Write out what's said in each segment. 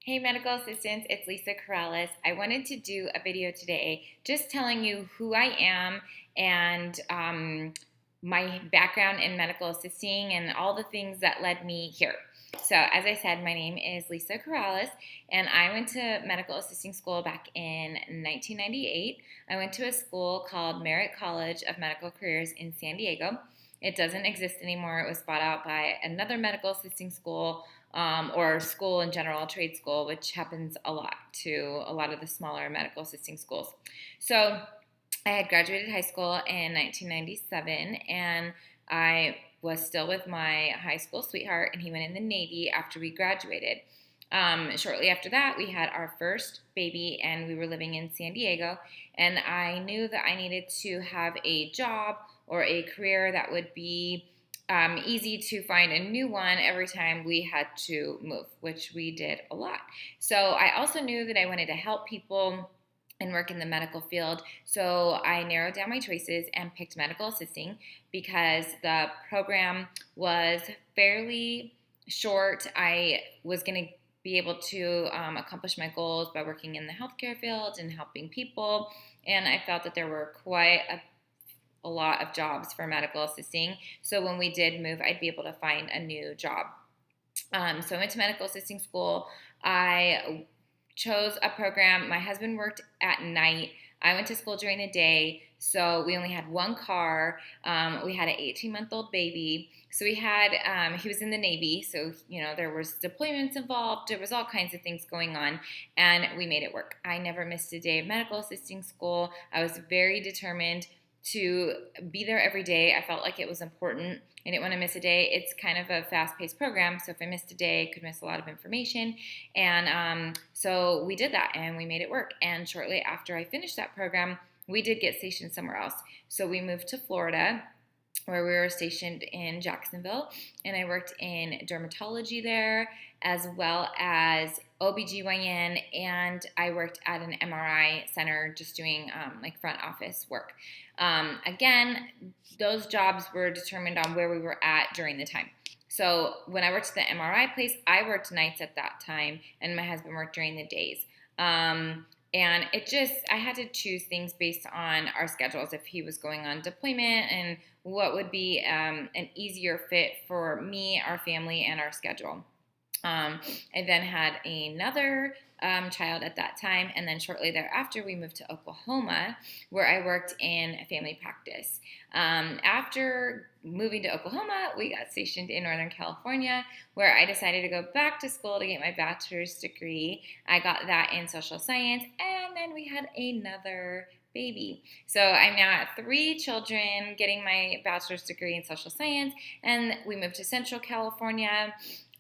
Hey medical assistants, it's Lisa Corrales. I wanted to do a video today just telling you who I am and my background in medical assisting and all the things that led me here. So, as I said, my name is Lisa Corrales, and I went to medical assisting school back in 1998. I went to a school called Merritt College of Medical Careers in San Diego. It doesn't exist anymore. It was bought out by another medical assisting school or school in general, trade school, which happens a lot to a lot of the smaller medical assisting schools. So I had graduated high school in 1997, and I was still with my high school sweetheart, and he went in the Navy after we graduated. Shortly after that, we had our first baby, and we were living in San Diego, and I knew that I needed to have a job or a career that would be easy to find a new one every time we had to move, which we did a lot. So I also knew that I wanted to help people and work in the medical field. So I narrowed down my choices and picked medical assisting because the program was fairly short. I was going to be able to accomplish my goals by working in the healthcare field and helping people. And I felt that there were quite a lot of jobs for medical assisting. So when we did move, I'd be able to find a new job. So I went to medical assisting school. I chose a program. My husband worked at night. I went to school during the day. So we only had one car. We had an 18-month-old baby. So we had, he was in the Navy. So, there was deployments involved. There was all kinds of things going on. And we made it work. I never missed a day of medical assisting school. I was very determined to be there every day. I felt like it was important. I didn't want to miss a day. It's kind of a fast-paced program, so if I missed a day, I could miss a lot of information. And so we did that, and we made it work. And shortly after I finished that program, we did get stationed somewhere else. So we moved to Florida, where we were stationed in Jacksonville, and I worked in dermatology there as well as OBGYN, and I worked at an MRI center just doing front office work. Again, those jobs were determined on where we were at during the time. So when I worked at the MRI place, I worked nights at that time, and my husband worked during the days. And I had to choose things based on our schedules, if he was going on deployment and what would be an easier fit for me, our family, and our schedule. I then had another child at that time, and then shortly thereafter, we moved to Oklahoma, where I worked in family practice. After moving to Oklahoma, we got stationed in Northern California, where I decided to go back to school to get my bachelor's degree. I got that in social science, and then we had another baby. So I'm now at 3 children getting my bachelor's degree in social science, and we moved to Central California,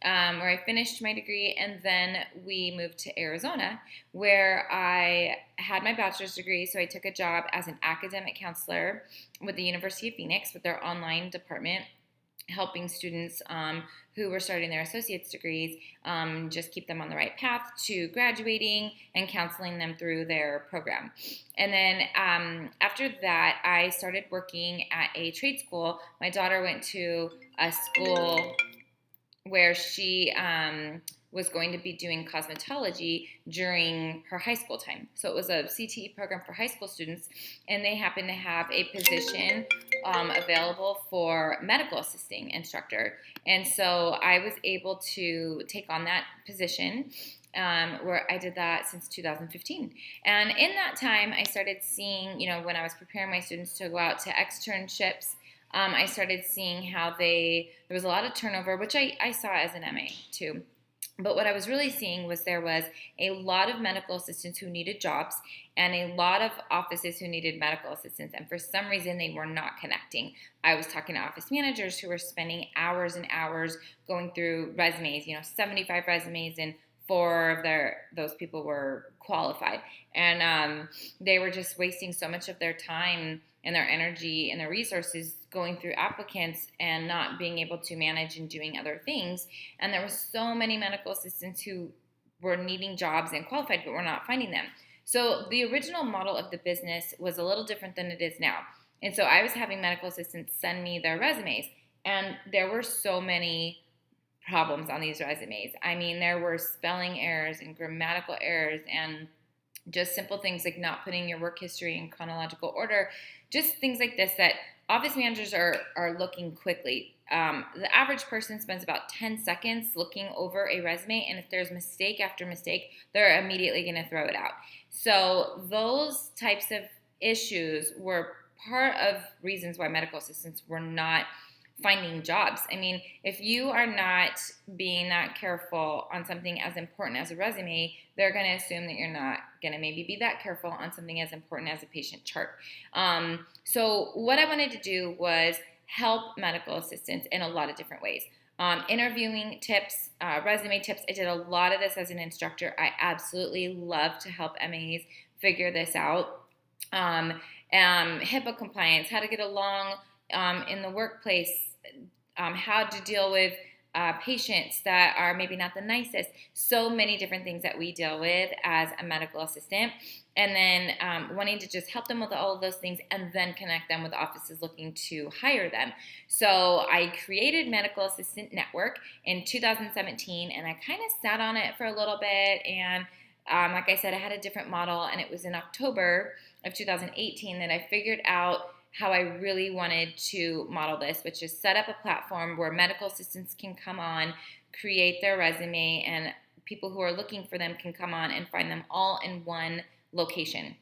where I finished my degree, and then we moved to Arizona, where I had my bachelor's degree. So I took a job as an academic counselor with the University of Phoenix with their online department, helping students who were starting their associate's degrees just keep them on the right path to graduating and counseling them through their program. And then after that, I started working at a trade school. My daughter went to a school where she was going to be doing cosmetology during her high school time. So it was a CTE program for high school students, and they happened to have a position available for medical assisting instructor. And so I was able to take on that position, where I did that since 2015. And in that time, I started seeing, when I was preparing my students to go out to externships, I started seeing how there was a lot of turnover, which I saw as an MA too. But what I was really seeing was there was a lot of medical assistants who needed jobs and a lot of offices who needed medical assistants. And for some reason, they were not connecting. I was talking to office managers who were spending hours and hours going through resumes, 75 resumes, and 4 of those people were qualified. And they were just wasting so much of their time and their energy and their resources going through applicants and not being able to manage and doing other things. And there were so many medical assistants who were needing jobs and qualified but were not finding them. So the original model of the business was a little different than it is now. And so I was having medical assistants send me their resumes, and there were so many problems on these resumes. I mean, there were spelling errors and grammatical errors and just simple things like not putting your work history in chronological order, just things like this that office managers are looking quickly. The average person spends about 10 seconds looking over a resume, and if there's mistake after mistake, they're immediately going to throw it out. So those types of issues were part of reasons why medical assistants were not finding jobs. I mean, if you are not being that careful on something as important as a resume, they're going to assume that you're not going to maybe be that careful on something as important as a patient chart. So what I wanted to do was help medical assistants in a lot of different ways. Interviewing tips, resume tips. I did a lot of this as an instructor. I absolutely love to help MAs figure this out. HIPAA compliance, how to get along in the workplace, how to deal with patients that are maybe not the nicest. So many different things that we deal with as a medical assistant. And then wanting to just help them with all of those things and then connect them with offices looking to hire them. So I created Medical Assistant Network in 2017, and I kind of sat on it for a little bit. And like I said, I had a different model, and it was in October of 2018 that I figured out how I really wanted to model this, which is set up a platform where medical assistants can come on, create their resume, and people who are looking for them can come on and find them all in one location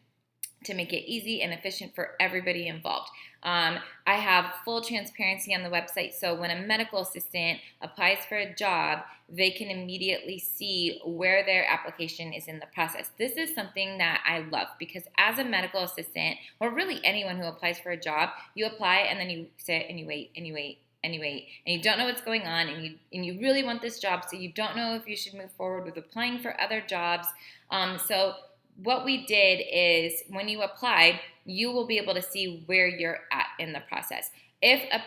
to make it easy and efficient for everybody involved. I have full transparency on the website, so when a medical assistant applies for a job, they can immediately see where their application is in the process. This is something that I love because as a medical assistant, or really anyone who applies for a job, you apply and then you sit and you wait and you wait and you wait, and you don't know what's going on, and you really want this job, so you don't know if you should move forward with applying for other jobs. So what we did is when you apply, you will be able to see where you're at in the process. If a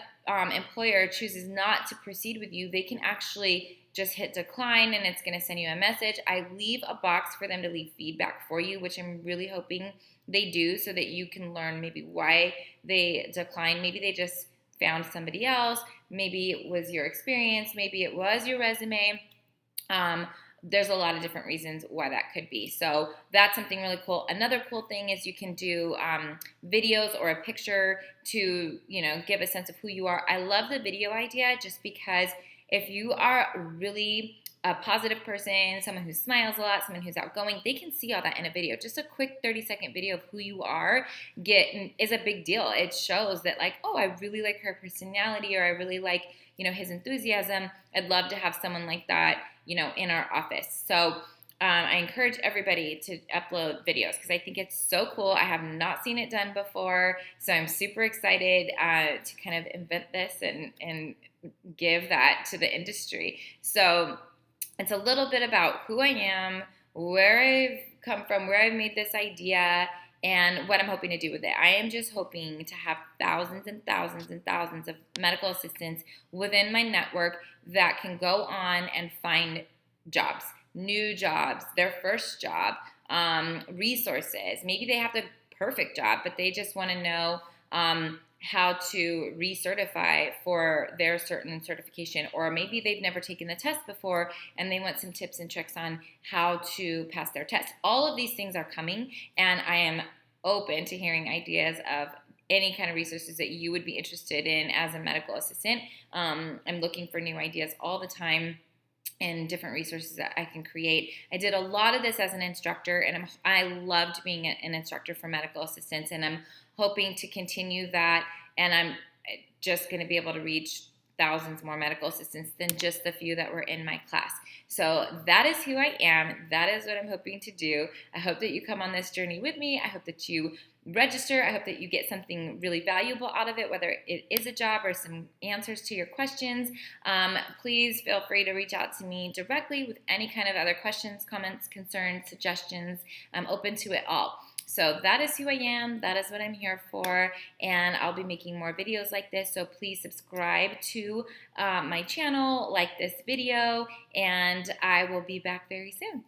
employer chooses not to proceed with you, they can actually just hit decline and it's going to send you a message. I leave a box for them to leave feedback for you, which I'm really hoping they do so that you can learn maybe why they declined. Maybe they just found somebody else. Maybe it was your experience. Maybe it was your resume. There's a lot of different reasons why that could be. So that's something really cool. Another cool thing is you can do videos or a picture to, give a sense of who you are. I love the video idea just because if you are really a positive person, someone who smiles a lot, someone who's outgoing, they can see all that in a video. Just a quick 30-second video of who you are is a big deal. It shows that I really like her personality, or I really like, his enthusiasm. I'd love to have someone like that, in our office. So I encourage everybody to upload videos because I think it's so cool. I have not seen it done before, so I'm super excited to kind of invent this and give that to the industry. So it's a little bit about who I am, where I've come from, where I've made this idea, and what I'm hoping to do with it. I am just hoping to have thousands and thousands and thousands of medical assistants within my network that can go on and find jobs, new jobs, their first job, resources. Maybe they have the perfect job, but they just want to know how to recertify for their certain certification, or maybe they've never taken the test before and they want some tips and tricks on how to pass their test. All of these things are coming, and I am open to hearing ideas of any kind of resources that you would be interested in as a medical assistant. I'm looking for new ideas all the time and different resources that I can create. I did a lot of this as an instructor, and I loved being an instructor for medical assistants, and I'm hoping to continue that, and I'm just going to be able to reach thousands more medical assistants than just the few that were in my class. So that is who I am. That is what I'm hoping to do. I hope that you come on this journey with me. I hope that you register. I hope that you get something really valuable out of it, whether it is a job or some answers to your questions. Please feel free to reach out to me directly with any kind of other questions, comments, concerns, suggestions. I'm open to it all. So that is who I am. That is what I'm here for. And I'll be making more videos like this. So please subscribe to my channel, like this video, and I will be back very soon.